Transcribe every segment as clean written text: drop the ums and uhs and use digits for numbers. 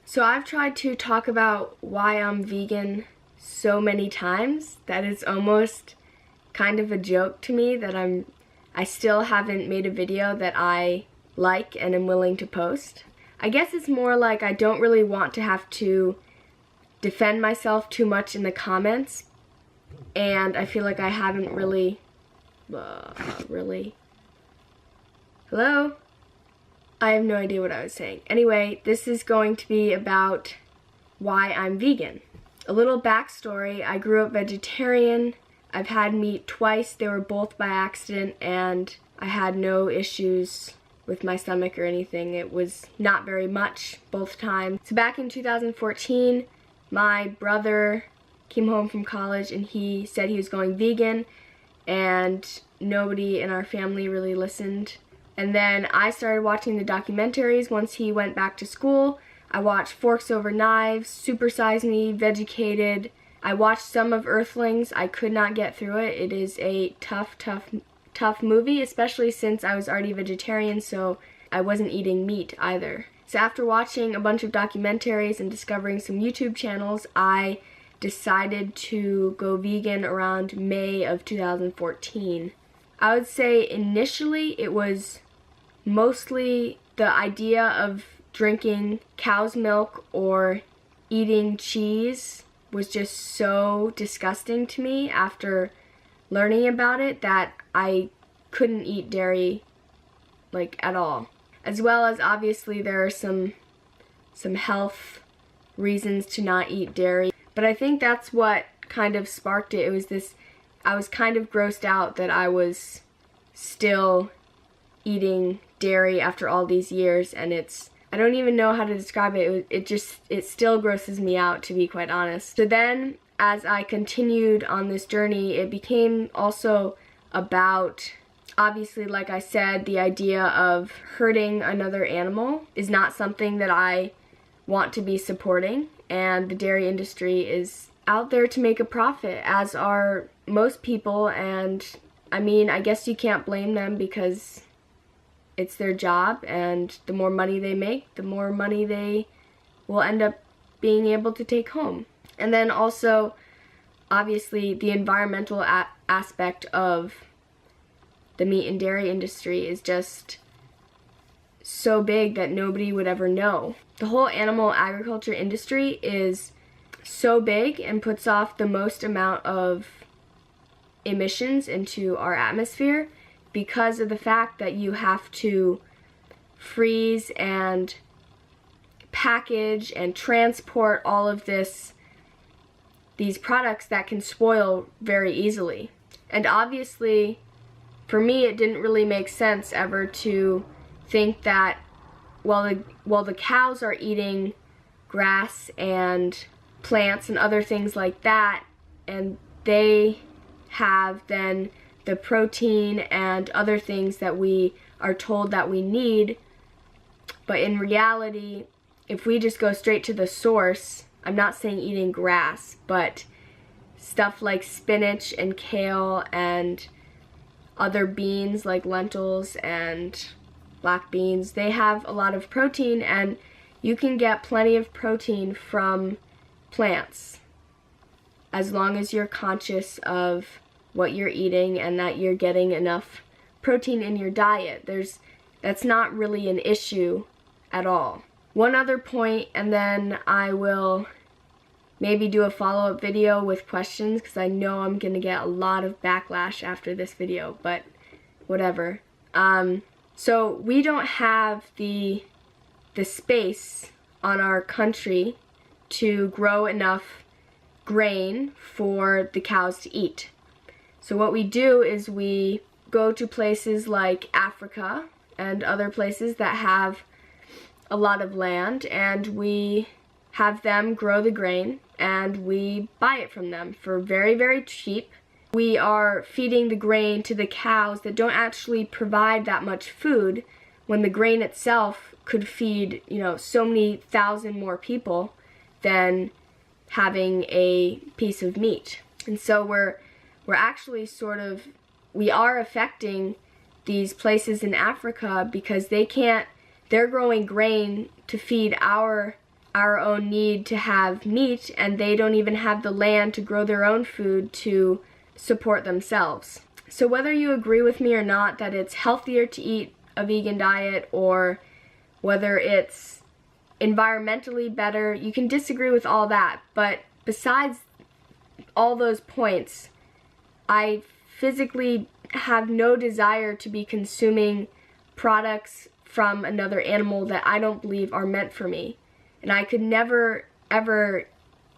So I've tried to talk about why I'm vegan so many times that it's almost kind of a joke to me that I still haven't made a video that I like and am willing to post. I guess it's more like I don't really want to have to defend myself too much in the comments, and I feel like I haven't really, hello? I have no idea what I was saying. Anyway, this is going to be about why I'm vegan. A little backstory, I grew up vegetarian. I've had meat twice. They were both by accident, and I had no issues with my stomach or anything. It was not very much both times. So back in 2014, my brother came home from college and he said he was going vegan, and nobody in our family really listened. And then I started watching the documentaries once he went back to school. I watched Forks Over Knives, Super Size Me, Vegucated. I watched some of Earthlings. I could not get through it. It is a tough movie, especially since I was already vegetarian, so I wasn't eating meat either. So after watching a bunch of documentaries and discovering some YouTube channels, I decided to go vegan around May of 2014. I would say initially it was mostly the idea of drinking cow's milk or eating cheese was just so disgusting to me after learning about it that I couldn't eat dairy like at all. As well as obviously there are some health reasons to not eat dairy, but I think that's what kind of sparked it. It was this, I was kind of grossed out that I was still eating dairy after all these years, and I don't even know how to describe it. It still grosses me out, to be quite honest. So then as I continued on this journey, it became also about, obviously, like I said, the idea of hurting another animal is not something that I want to be supporting, and the dairy industry is out there to make a profit, as are most people, and I mean, I guess you can't blame them because it's their job, and the more money they make, the more money they will end up being able to take home. And then also, obviously, the environmental aspect of the meat and dairy industry is just so big that nobody would ever know. The whole animal agriculture industry is so big and puts off the most amount of emissions into our atmosphere because of the fact that you have to freeze and package and transport all of these products that can spoil very easily. And obviously, for me, it didn't really make sense ever to think that while the cows are eating grass and plants and other things like that, and they have then the protein and other things that we are told that we need, but in reality, if we just go straight to the source, I'm not saying eating grass, but stuff like spinach and kale and other beans like lentils and black beans, they have a lot of protein, and you can get plenty of protein from plants as long as you're conscious of what you're eating and that you're getting enough protein in your diet. That's not really an issue at all. One other point, and then I will maybe do a follow-up video with questions because I know I'm gonna get a lot of backlash after this video, but whatever. So we don't have the space on our country to grow enough grain for the cows to eat. So what we do is we go to places like Africa and other places that have a lot of land, and we have them grow the grain and we buy it from them for very, very cheap. We are feeding the grain to the cows that don't actually provide that much food when the grain itself could feed, so many thousand more people. than having a piece of meat. And so we're actually we are affecting these places in Africa because they're growing grain to feed our own need to have meat, and they don't even have the land to grow their own food to support themselves. So whether you agree with me or not that it's healthier to eat a vegan diet, or whether it's environmentally better, you can disagree with all that, but besides all those points, I physically have no desire to be consuming products from another animal that I don't believe are meant for me. And I could never ever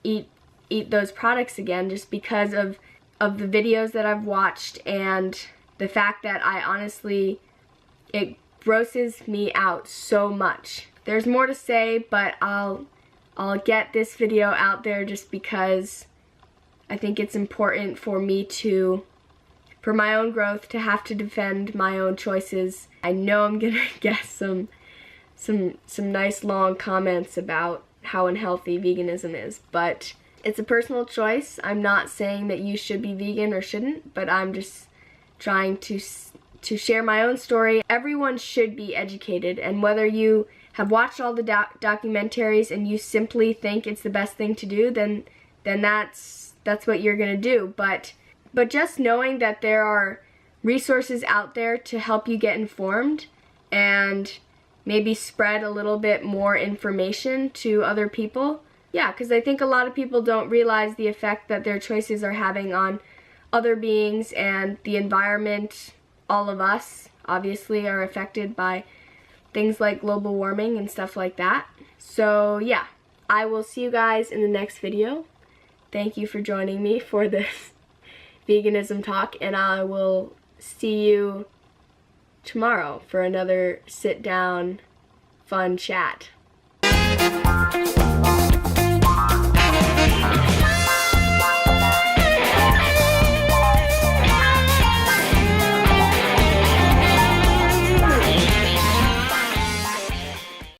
eat those products again, just because of the videos that I've watched and the fact that it grosses me out so much. There's more to say, but I'll get this video out there just because I think it's important for me for my own growth, to have to defend my own choices. I know I'm gonna get some nice long comments about how unhealthy veganism is, but it's a personal choice. I'm not saying that you should be vegan or shouldn't, but I'm just trying to share my own story. Everyone should be educated, and whether you have watched all the documentaries and you simply think it's the best thing to do, then that's what you're gonna do. But just knowing that there are resources out there to help you get informed and maybe spread a little bit more information to other people. Yeah, because I think a lot of people don't realize the effect that their choices are having on other beings and the environment. All of us, obviously, are affected by things like global warming and stuff like that. So yeah, I will see you guys in the next video. Thank you for joining me for this veganism talk, and I will see you tomorrow for another sit down fun chat.